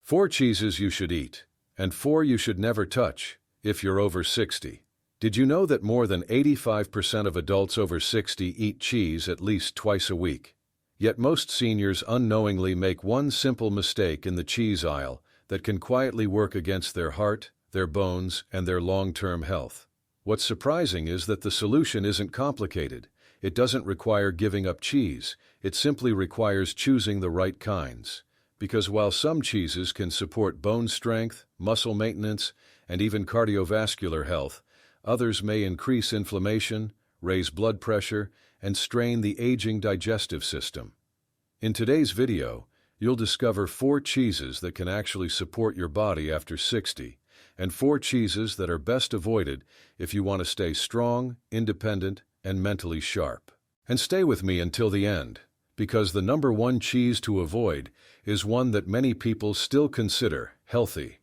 4 cheeses you should eat, and 4 you should never touch if you're over 60. Did you know that more than 85% of adults over 60 eat cheese at least twice a week? Yet most seniors unknowingly make one simple mistake in the cheese aisle that can quietly work against their heart, their bones, and their long-term health. What's surprising is that the solution isn't complicated. It doesn't require giving up cheese. It simply requires choosing the right kinds. Because while some cheeses can support bone strength, muscle maintenance, and even cardiovascular health, others may increase inflammation, raise blood pressure, and strain the aging digestive system. In today's video, you'll discover 4 cheeses that can actually support your body after 60, and 4 cheeses that are best avoided if you want to stay strong, independent, and mentally sharp. And stay with me until the end, because the number 1 cheese to avoid is one that many people still consider healthy,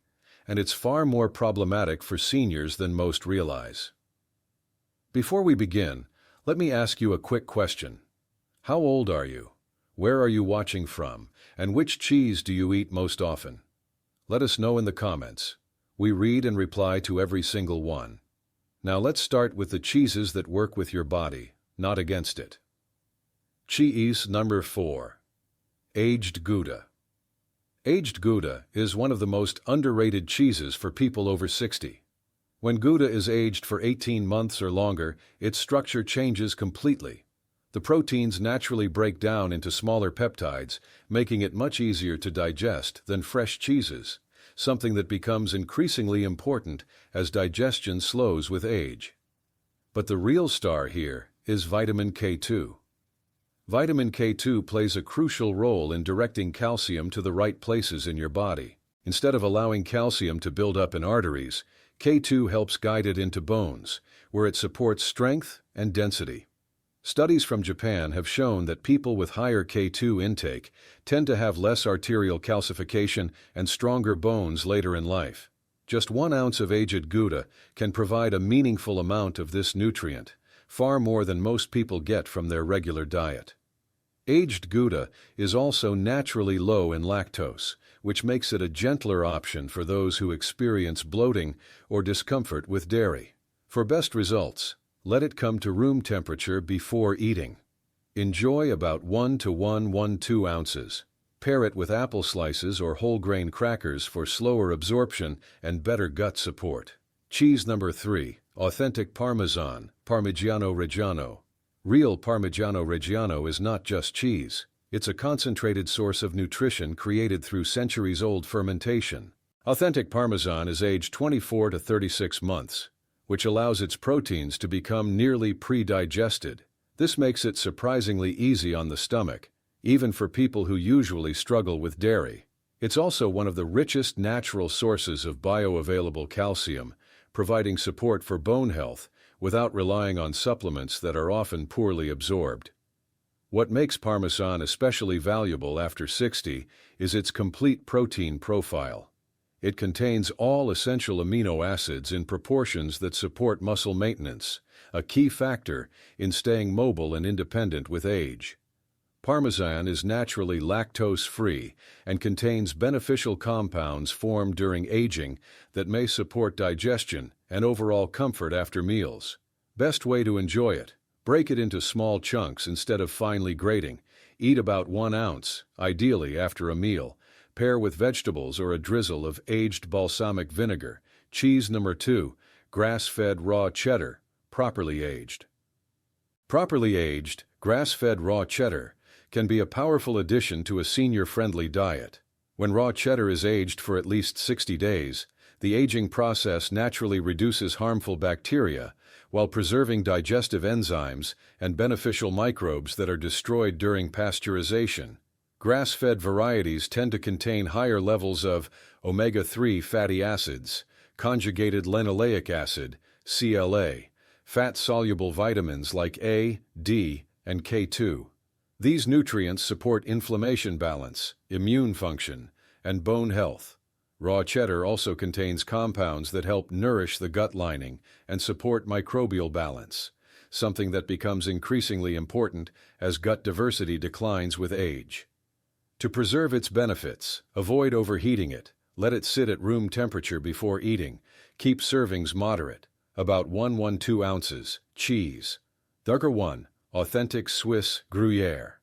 and it's far more problematic for seniors than most realize. Before we begin, let me ask you a quick question. How old are you? Where are you watching from? And which cheese do you eat most often? Let us know in the comments. We read and reply to every single one. Now let's start with the cheeses that work with your body, not against it. Cheese number 4. Aged Gouda. Aged Gouda is one of the most underrated cheeses for people over 60. When Gouda is aged for 18 months or longer, its structure changes completely. The proteins naturally break down into smaller peptides, making it much easier to digest than fresh cheeses, something that becomes increasingly important as digestion slows with age. But the real star here is vitamin K2. Vitamin K2 plays a crucial role in directing calcium to the right places in your body. Instead of allowing calcium to build up in arteries, K2 helps guide it into bones, where it supports strength and density. Studies from Japan have shown that people with higher K2 intake tend to have less arterial calcification and stronger bones later in life. Just 1 ounce of aged Gouda can provide a meaningful amount of this nutrient, far more than most people get from their regular diet. Aged Gouda is also naturally low in lactose, which makes it a gentler option for those who experience bloating or discomfort with dairy. For best results, let it come to room temperature before eating. Enjoy about 1 to 1.12 ounces. Pair it with apple slices or whole grain crackers for slower absorption and better gut support. Cheese number 3. Authentic Parmesan, Parmigiano Reggiano. Real Parmigiano Reggiano is not just cheese. It's a concentrated source of nutrition created through centuries-old fermentation. Authentic Parmesan is aged 24 to 36 months, which allows its proteins to become nearly pre-digested. This makes it surprisingly easy on the stomach, even for people who usually struggle with dairy. It's also one of the richest natural sources of bioavailable calcium, providing support for bone health without relying on supplements that are often poorly absorbed. What makes Parmesan especially valuable after 60 is its complete protein profile. It contains all essential amino acids in proportions that support muscle maintenance, a key factor in staying mobile and independent with age. Parmesan is naturally lactose-free and contains beneficial compounds formed during aging that may support digestion and overall comfort after meals. Best way to enjoy it: break it into small chunks instead of finely grating. Eat about 1 ounce, ideally after a meal. Pair with vegetables or a drizzle of aged balsamic vinegar. Cheese number 2. Grass-fed raw cheddar, properly aged. Properly aged, grass-fed raw cheddar can be a powerful addition to a senior-friendly diet. When raw cheddar is aged for at least 60 days, the aging process naturally reduces harmful bacteria while preserving digestive enzymes and beneficial microbes that are destroyed during pasteurization. Grass-fed varieties tend to contain higher levels of omega-3 fatty acids, conjugated linoleic acid, CLA, fat-soluble vitamins like A, D, and K2. These nutrients support inflammation balance, immune function, and bone health. Raw cheddar also contains compounds that help nourish the gut lining and support microbial balance, something that becomes increasingly important as gut diversity declines with age. To preserve its benefits, avoid overheating it. Let it sit at room temperature before eating. Keep servings moderate. About 1–2 ounces. Cheese. Number 1. Authentic Swiss Gruyère.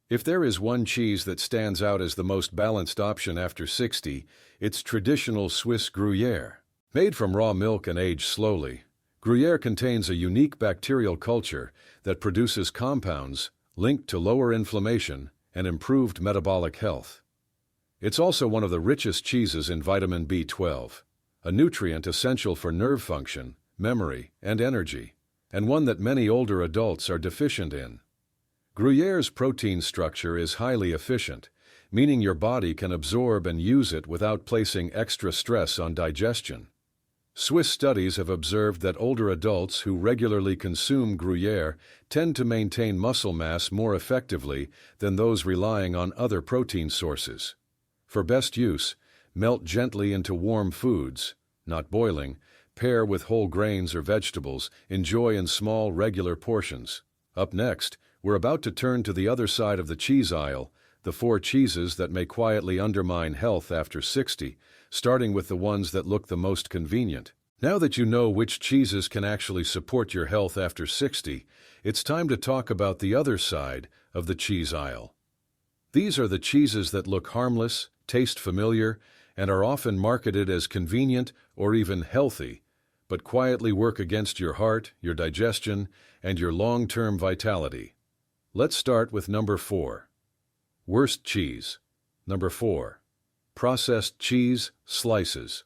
If there is one cheese that stands out as the most balanced option after 60, it's traditional Swiss Gruyère. Made from raw milk and aged slowly, Gruyère contains a unique bacterial culture that produces compounds linked to lower inflammation and improved metabolic health. It's also one of the richest cheeses in vitamin B12, a nutrient essential for nerve function, memory, and energy, and one that many older adults are deficient in. Gruyère's protein structure is highly efficient, meaning your body can absorb and use it without placing extra stress on digestion. Swiss studies have observed that older adults who regularly consume Gruyère tend to maintain muscle mass more effectively than those relying on other protein sources. For best use, melt gently into warm foods, not boiling, pair with whole grains or vegetables, enjoy in small, regular portions. Up next, we're about to turn to the other side of the cheese aisle, the 4 cheeses that may quietly undermine health after 60, starting with the ones that look the most convenient. Now that you know which cheeses can actually support your health after 60, it's time to talk about the other side of the cheese aisle. These are the cheeses that look harmless, taste familiar, and are often marketed as convenient or even healthy, but quietly work against your heart, your digestion, and your long-term vitality. Let's start with number 4. Worst cheese. Number 4. Processed cheese slices.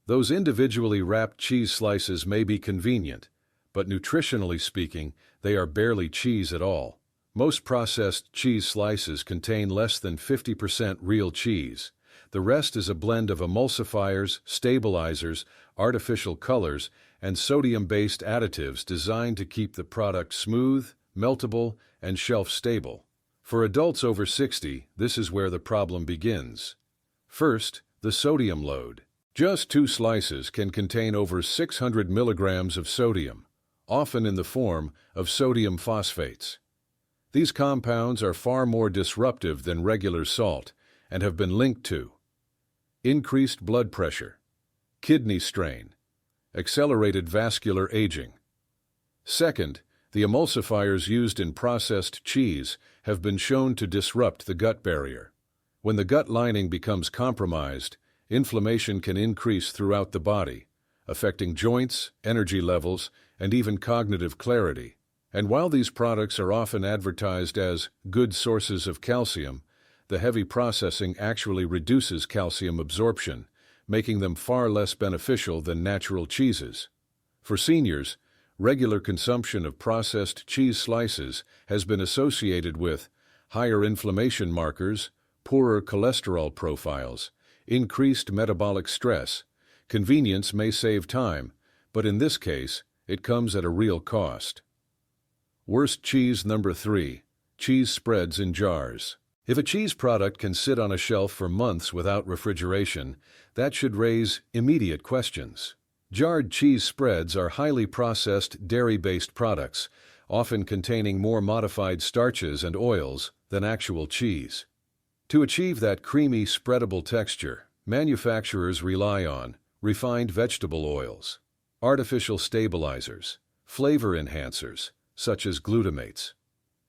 Those individually wrapped cheese slices may be convenient, but nutritionally speaking, they are barely cheese at all. Most processed cheese slices contain less than 50% real cheese. The rest is a blend of emulsifiers, stabilizers, artificial colors, and sodium-based additives designed to keep the product smooth, meltable, and shelf-stable. For adults over 60, this is where the problem begins. First, the sodium load. Just 2 slices can contain over 600 milligrams of sodium, often in the form of sodium phosphates. These compounds are far more disruptive than regular salt and have been linked to increased blood pressure, kidney strain, accelerated vascular aging. Second, the emulsifiers used in processed cheese have been shown to disrupt the gut barrier. When the gut lining becomes compromised, inflammation can increase throughout the body, affecting joints, energy levels, and even cognitive clarity. And while these products are often advertised as good sources of calcium, the heavy processing actually reduces calcium absorption, making them far less beneficial than natural cheeses. For seniors, regular consumption of processed cheese slices has been associated with higher inflammation markers, poorer cholesterol profiles, increased metabolic stress. Convenience may save time, but in this case, it comes at a real cost. Worst cheese. Number 3. Cheese spreads in jars. If a cheese product can sit on a shelf for months without refrigeration, that should raise immediate questions. Jarred cheese spreads are highly processed dairy-based products, often containing more modified starches and oils than actual cheese. To achieve that creamy, spreadable texture, manufacturers rely on refined vegetable oils, artificial stabilizers, flavor enhancers, such as glutamates.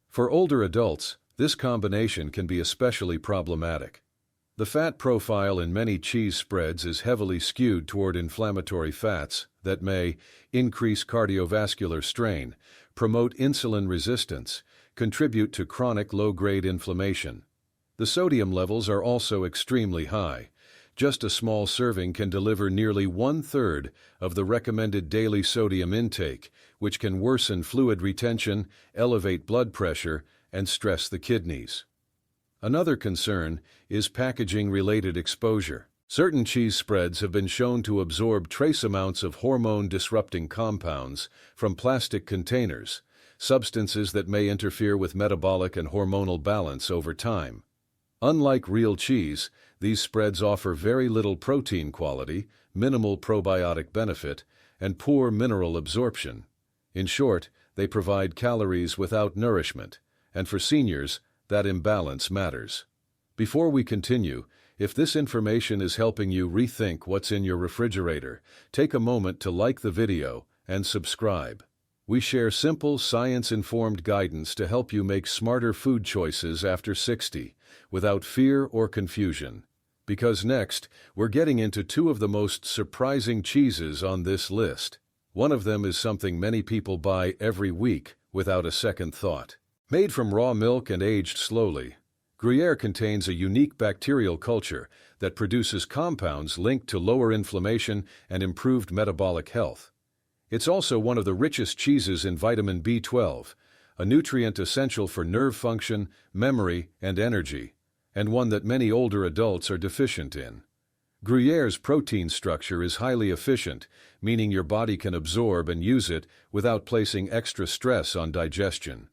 For older adults, this combination can be especially problematic. The fat profile in many cheese spreads is heavily skewed toward inflammatory fats that may increase cardiovascular strain, promote insulin resistance, contribute to chronic low-grade inflammation. The sodium levels are also extremely high. Just a small serving can deliver nearly 1/3 of the recommended daily sodium intake, which can worsen fluid retention, elevate blood pressure, and stress the kidneys. Another concern is packaging-related exposure. Certain cheese spreads have been shown to absorb trace amounts of hormone-disrupting compounds from plastic containers, substances that may interfere with metabolic and hormonal balance over time. Unlike real cheese, these spreads offer very little protein quality, minimal probiotic benefit, and poor mineral absorption. In short, they provide calories without nourishment, and for seniors, that imbalance matters. Before we continue, if this information is helping you rethink what's in your refrigerator, take a moment to like the video and subscribe. We share simple, science-informed guidance to help you make smarter food choices after 60, without fear or confusion. Because next, we're getting into two of the most surprising cheeses on this list. One of them is something many people buy every week without a second thought. Made from raw milk and aged slowly, Gruyere contains a unique bacterial culture that produces compounds linked to lower inflammation and improved metabolic health. It's also one of the richest cheeses in vitamin B12, a nutrient essential for nerve function, memory, and energy, and one that many older adults are deficient in. Gruyère's protein structure is highly efficient, meaning your body can absorb and use it without placing extra stress on digestion.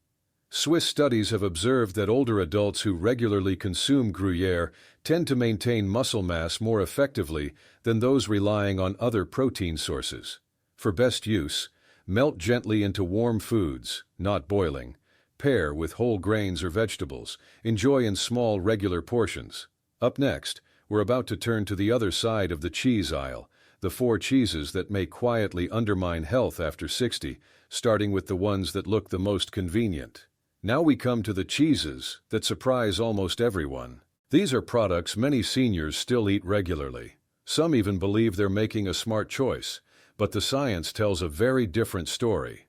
Swiss studies have observed that older adults who regularly consume Gruyere tend to maintain muscle mass more effectively than those relying on other protein sources. For best use, melt gently into warm foods, not boiling. Pair with whole grains or vegetables. Enjoy in small, regular portions. Up next, we're about to turn to the other side of the cheese aisle, the 4 cheeses that may quietly undermine health after 60, starting with the ones that look the most convenient. Now we come to the cheeses that surprise almost everyone. These are products many seniors still eat regularly. Some even believe they're making a smart choice, but the science tells a very different story.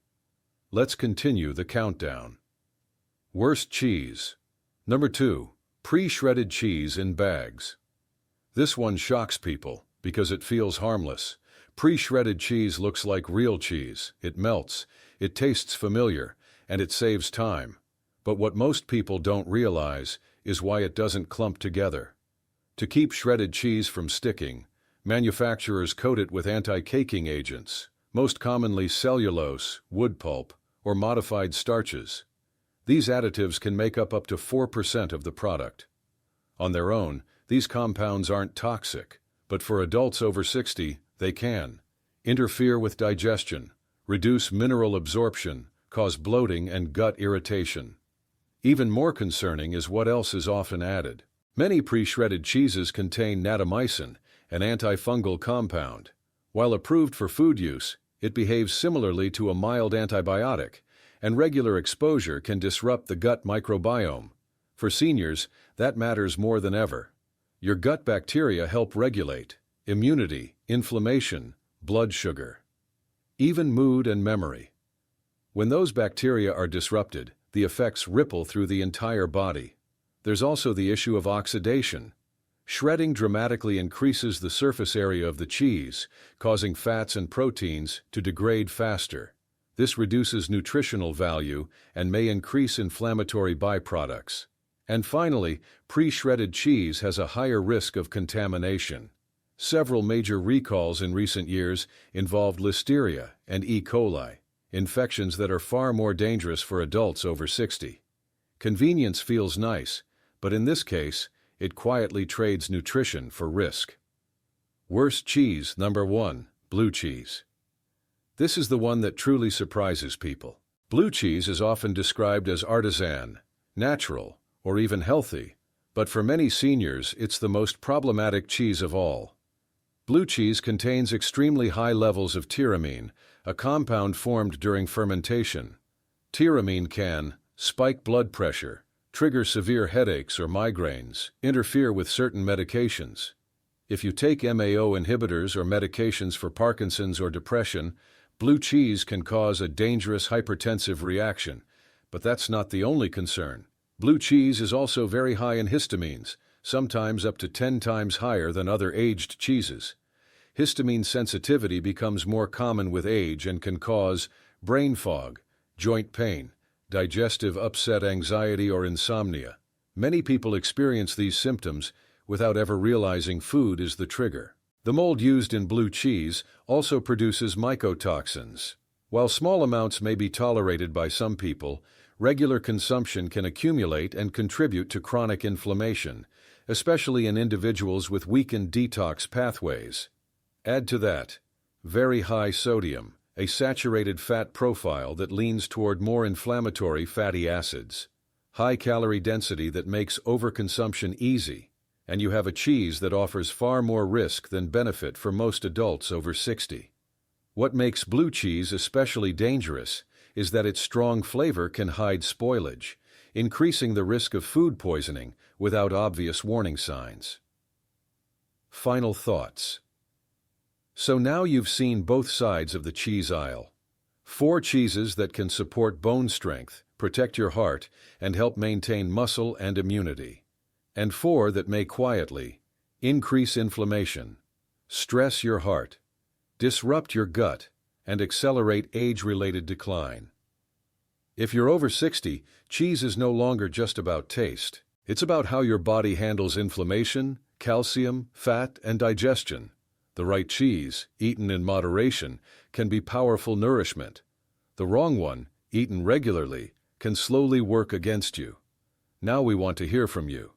Let's continue the countdown. Worst cheese. Number 2. Pre-shredded cheese in bags. This one shocks people because it feels harmless. Pre-shredded cheese looks like real cheese. It melts, it tastes familiar, and it saves time. But what most people don't realize is why it doesn't clump together. To keep shredded cheese from sticking, manufacturers coat it with anti-caking agents, most commonly cellulose, wood pulp, or modified starches. These additives can make up to 4% of the product. On their own, these compounds aren't toxic, but for adults over 60, they can interfere with digestion, reduce mineral absorption, cause bloating and gut irritation. Even more concerning is what else is often added. Many pre-shredded cheeses contain natamycin, an antifungal compound. While approved for food use, it behaves similarly to a mild antibiotic, and regular exposure can disrupt the gut microbiome. For seniors, that matters more than ever. Your gut bacteria help regulate immunity, inflammation, blood sugar, even mood and memory. When those bacteria are disrupted, the effects ripple through the entire body. There's also the issue of oxidation. Shredding dramatically increases the surface area of the cheese, causing fats and proteins to degrade faster. This reduces nutritional value and may increase inflammatory byproducts. And finally, pre-shredded cheese has a higher risk of contamination. Several major recalls in recent years involved Listeria and E. coli, infections that are far more dangerous for adults over 60. Convenience feels nice, but in this case, it quietly trades nutrition for risk. Worst cheese. Number 1. Blue cheese. This is the one that truly surprises people. Blue cheese is often described as artisan, natural, or even healthy, but for many seniors, it's the most problematic cheese of all. Blue cheese contains extremely high levels of tyramine, a compound formed during fermentation. Tyramine can spike blood pressure, trigger severe headaches or migraines, interfere with certain medications. If you take MAO inhibitors or medications for Parkinson's or depression, blue cheese can cause a dangerous hypertensive reaction. But that's not the only concern. Blue cheese is also very high in histamines, sometimes up to 10 times higher than other aged cheeses. Histamine sensitivity becomes more common with age and can cause brain fog, joint pain, digestive upset, anxiety, or insomnia. Many people experience these symptoms without ever realizing food is the trigger. The mold used in blue cheese also produces mycotoxins. While small amounts may be tolerated by some people, regular consumption can accumulate and contribute to chronic inflammation, especially in individuals with weakened detox pathways. Add to that very high sodium, a saturated fat profile that leans toward more inflammatory fatty acids. high calorie density that makes overconsumption easy, and you have a cheese that offers far more risk than benefit for most adults over 60. What makes blue cheese especially dangerous is that its strong flavor can hide spoilage, increasing the risk of food poisoning without obvious warning signs. Final thoughts. So now you've seen both sides of the cheese aisle. 4 cheeses that can support bone strength, protect your heart, and help maintain muscle and immunity. And 4 that may quietly increase inflammation, stress your heart, disrupt your gut, and accelerate age-related decline. If you're over 60, cheese is no longer just about taste. It's about how your body handles inflammation, calcium, fat, and digestion. The right cheese, eaten in moderation, can be powerful nourishment. The wrong one, eaten regularly, can slowly work against you. Now we want to hear from you.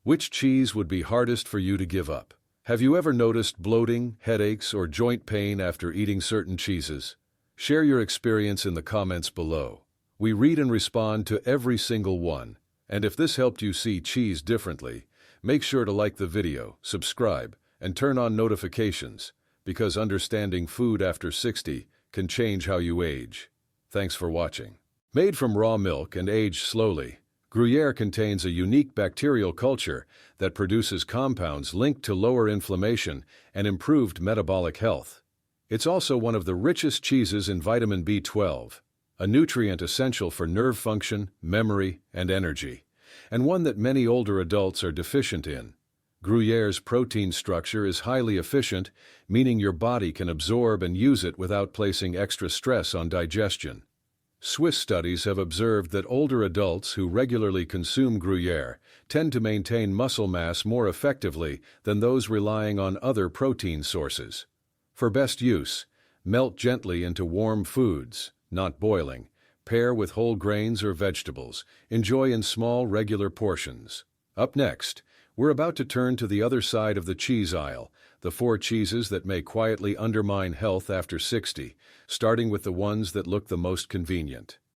Which cheese would be hardest for you to give up? Have you ever noticed bloating, headaches, or joint pain after eating certain cheeses? Share your experience in the comments below. We read and respond to every single one. And if this helped you see cheese differently, make sure to like the video, subscribe, and turn on notifications, because understanding food after 60 can change how you age. Thanks for watching. Made from raw milk and aged slowly, Gruyere contains a unique bacterial culture that produces compounds linked to lower inflammation and improved metabolic health. It's also one of the richest cheeses in vitamin B12, a nutrient essential for nerve function, memory, and energy, and one that many older adults are deficient in. Gruyere's protein structure is highly efficient, meaning your body can absorb and use it without placing extra stress on digestion. Swiss studies have observed that older adults who regularly consume Gruyere tend to maintain muscle mass more effectively than those relying on other protein sources. For best use, melt gently into warm foods, not boiling. Pair with whole grains or vegetables. Enjoy in small, regular portions. Up next, we're about to turn to the other side of the cheese aisle, the 4 cheeses that may quietly undermine health after 60, starting with the ones that look the most convenient.